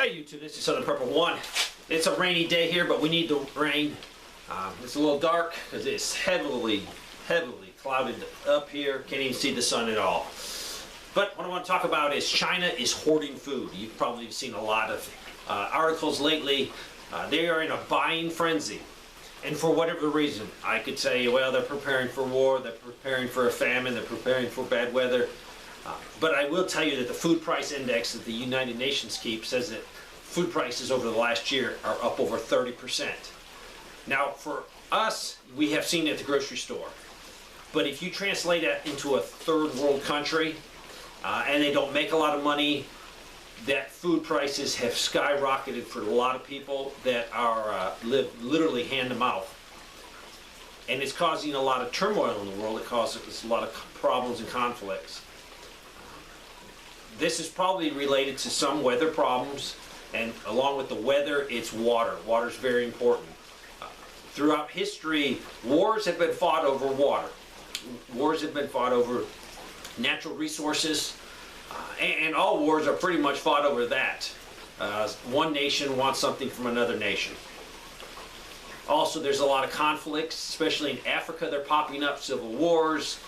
Hey YouTube, this is Southern Prepper 1. It's a rainy day here, but we need the rain. It's a little dark because it's heavily clouded up here. Can't even see the sun at all. But what I want to talk about is China is hoarding food. You've probably seen a lot of articles lately. They are in a buying frenzy. And for whatever reason, I could say, well, they're preparing for war, they're preparing for a famine, they're preparing for bad weather. But I will tell you that the food price index that the United Nations keeps says that food prices over the last year are up over 30%. Now, for us, we have seen it at the grocery store. But if you translate that into a third world country, and they don't make a lot of money, that food prices have skyrocketed for a lot of people that are live literally hand to mouth. And it's causing a lot of turmoil in the world. It causes a lot of problems and conflicts. This is probably related to some weather problems, and along with the weather, it's water. Water is very important. Throughout history, wars have been fought over water. Wars have been fought over natural resources, and all wars are pretty much fought over that. One nation wants something from another nation. Also, there's a lot of conflicts, especially in Africa. They're popping up, civil wars,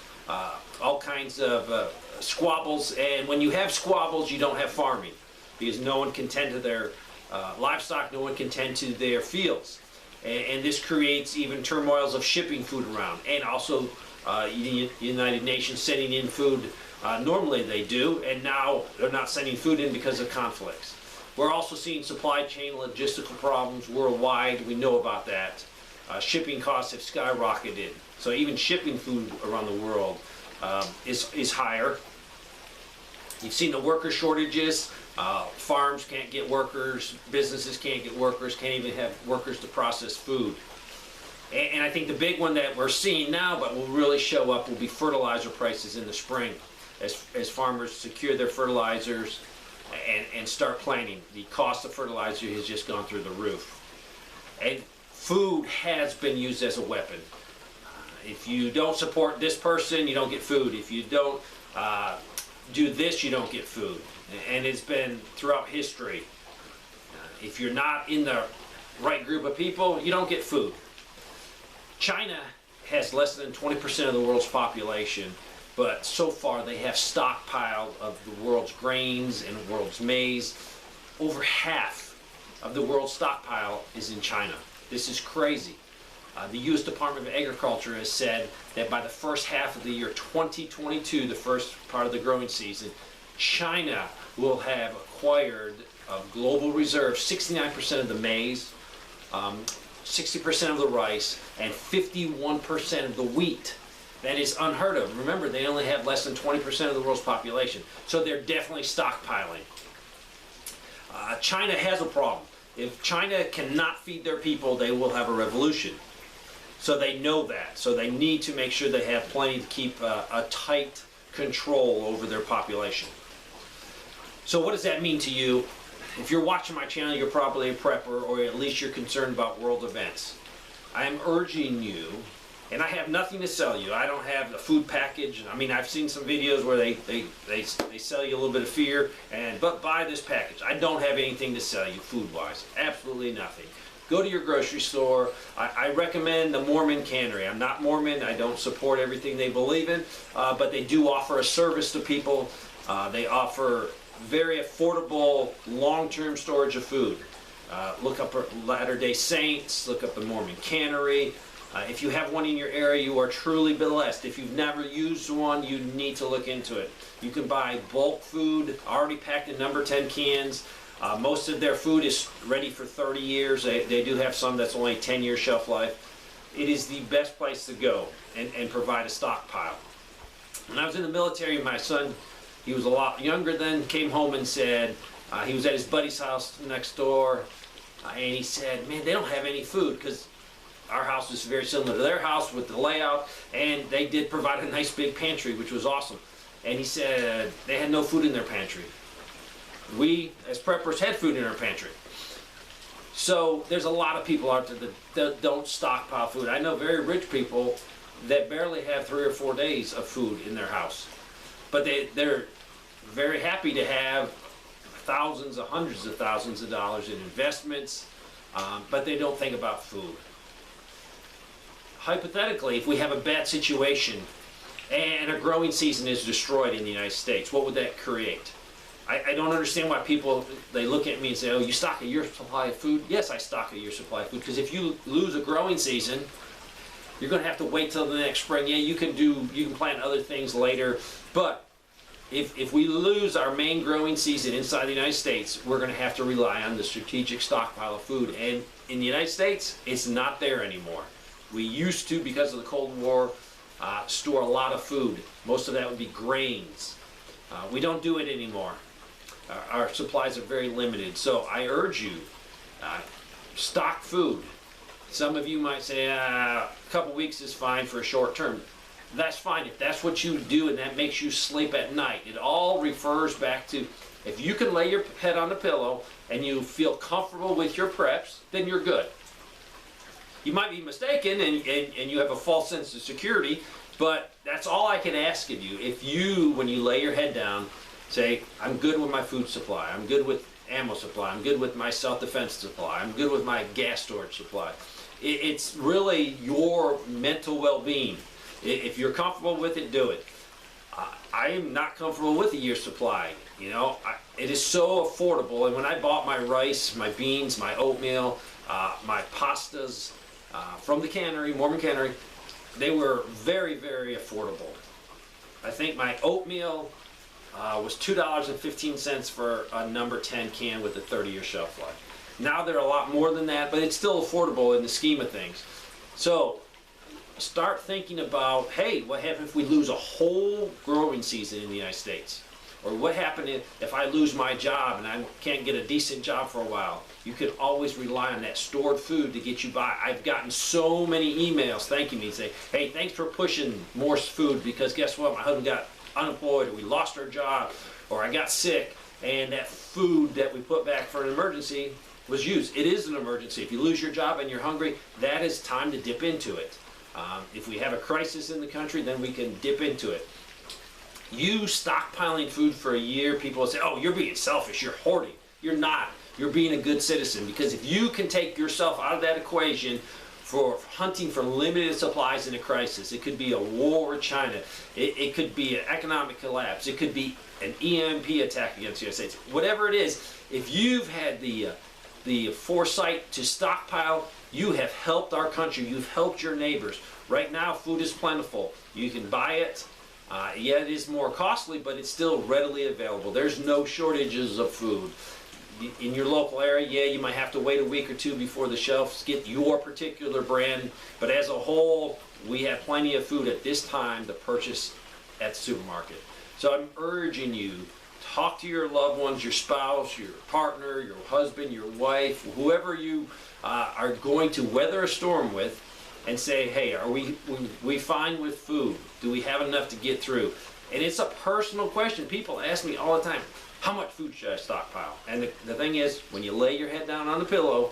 all kinds of squabbles. And when you have squabbles, you don't have farming, because no one can tend to their livestock, no one can tend to their fields. And this creates even turmoils of shipping food around. And also, the United Nations sending in food. Normally they do, and now they're not sending food in because of conflicts. We're also seeing supply chain logistical problems worldwide. We know about that. Shipping costs have skyrocketed. So even shipping food around the world is higher. You've seen the worker shortages. Farms can't get workers. Businesses can't get workers. Can't even have workers to process food. And I think the big one that we're seeing now, but will really show up, will be fertilizer prices in the spring. As farmers secure their fertilizers and start planting. The cost of fertilizer has just gone through the roof. And food has been used as a weapon. If you don't support this person, you don't get food. If you don't do this, you don't get food. And it's been throughout history. If you're not in the right group of people, you don't get food. China has less than 20% of the world's population, but so far they have stockpiled of the world's grains and the world's maize. Over half of the world's stockpile is in China. This is crazy. The U.S. Department of Agriculture has said that by the first half of the year 2022, the first part of the growing season, China will have acquired a global reserve 69% of the maize, 60% of the rice, and 51% of the wheat. That is unheard of. Remember, they only have less than 20% of the world's population. So they're definitely stockpiling. China has a problem. If China cannot feed their people, they will have a revolution. So they know that. So they need to make sure they have plenty to keep a tight control over their population. So what does that mean to you? If you're watching my channel, you're probably a prepper, or at least you're concerned about world events. I am urging you, and I have nothing to sell you. I don't have a food package. I mean, I've seen some videos where they sell you a little bit of fear, but buy this package. I don't have anything to sell you food-wise. Absolutely nothing. Go to your grocery store. I recommend the Mormon Cannery. I'm not Mormon. I don't support everything they believe in, but they do offer a service to people. They offer very affordable, long-term storage of food. Look up Latter-day Saints, look up the Mormon Cannery. If you have one in your area, you are truly blessed. If you've never used one, you need to look into it. You can buy bulk food, already packed in number 10 cans. Most of their food is ready for 30 years. They do have some that's only 10-year shelf life. It is the best place to go and provide a stockpile. When I was in the military, my son, he was a lot younger then, came home and said, he was at his buddy's house next door, and he said, man, they don't have any food, because our house is very similar to their house with the layout, and they did provide a nice big pantry, which was awesome. And he said they had no food in their pantry. We, as preppers, had food in our pantry. So there's a lot of people out there that don't stockpile food. I know very rich people that barely have 3 or 4 days of food in their house. But they're very happy to have thousands of hundreds of thousands of dollars in investments, but they don't think about food. Hypothetically, if we have a bad situation and a growing season is destroyed in the United States, what would that create? I don't understand why people, they look at me and say, oh, you stock a year's supply of food? Yes, I stock a year's supply of food, because if you lose a growing season, you're going to have to wait till the next spring. Yeah, you can plant other things later, but if we lose our main growing season inside the United States, we're going to have to rely on the strategic stockpile of food. And in the United States, it's not there anymore. We used to, because of the Cold War, store a lot of food. Most of that would be grains. We don't do it anymore. Our supplies are very limited. So I urge you, stock food. Some of you might say, a couple weeks is fine for a short term. That's fine if that's what you do and that makes you sleep at night. It all refers back to, if you can lay your head on the pillow and you feel comfortable with your preps, then you're good. You might be mistaken and you have a false sense of security, but that's all I can ask of you. If you, when you lay your head down, say, I'm good with my food supply, I'm good with ammo supply, I'm good with my self-defense supply, I'm good with my gas storage supply. It's really your mental well-being. If you're comfortable with it, do it. I am not comfortable with a year's supply. You know, it is so affordable. And when I bought my rice, my beans, my oatmeal, my pastas from the cannery, Mormon Cannery, they were very, very affordable. I think my oatmeal was $2.15 for a number 10 can with a 30-year shelf life. Now they're a lot more than that, but it's still affordable in the scheme of things. So start thinking about, hey, what happens if we lose a whole growing season in the United States? Or what happens if I lose my job and I can't get a decent job for a while? You can always rely on that stored food to get you by. I've gotten so many emails thanking me, saying, hey, thanks for pushing more food, because guess what? My husband got unemployed, or we lost our job, or I got sick, and that food that we put back for an emergency was used. It is an emergency. If you lose your job and you're hungry, that is time to dip into it. If we have a crisis in the country, then we can dip into it. You stockpiling food for a year, people will say, oh, you're being selfish, you're hoarding. You're not. You're being a good citizen, because if you can take yourself out of that equation for hunting for limited supplies in a crisis, it could be a war with China, it could be an economic collapse, it could be an EMP attack against the United States, whatever it is, if you've had the foresight to stockpile, you have helped our country, you've helped your neighbors. Right now, food is plentiful. You can buy it. Yeah, it is more costly, but it's still readily available. There's no shortages of food. In your local area, yeah, you might have to wait a week or two before the shelves get your particular brand, but as a whole, we have plenty of food at this time to purchase at the supermarket. So I'm urging you, talk to your loved ones, your spouse, your partner, your husband, your wife, whoever you are going to weather a storm with, and say, hey, are we fine with food? Do we have enough to get through? And it's a personal question. People ask me all the time, how much food should I stockpile? And the thing is, when you lay your head down on the pillow,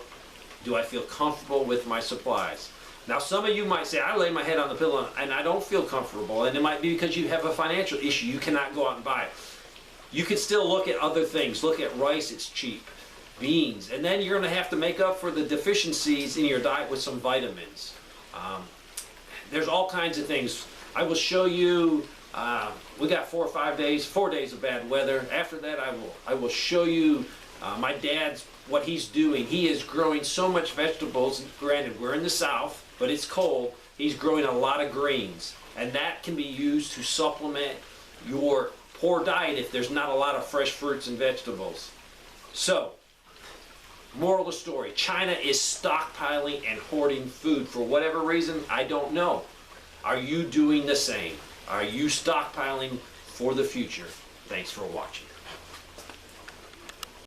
do I feel comfortable with my supplies? Now, some of you might say, I lay my head on the pillow and I don't feel comfortable, and it might be because you have a financial issue. You cannot go out and buy it. You can still look at other things. Look at rice, it's cheap. Beans. And then you're going to have to make up for the deficiencies in your diet with some vitamins. There's all kinds of things. I will show you, we got 4 days of bad weather. After that, I will show you my dad's, what he's doing. He is growing so much vegetables. Granted, we're in the South, but it's cold. He's growing a lot of greens, and that can be used to supplement your poor diet if there's not a lot of fresh fruits and vegetables. So, moral of the story, China is stockpiling and hoarding food for whatever reason, I don't know. Are you doing the same? Are you stockpiling for the future? Thanks for watching.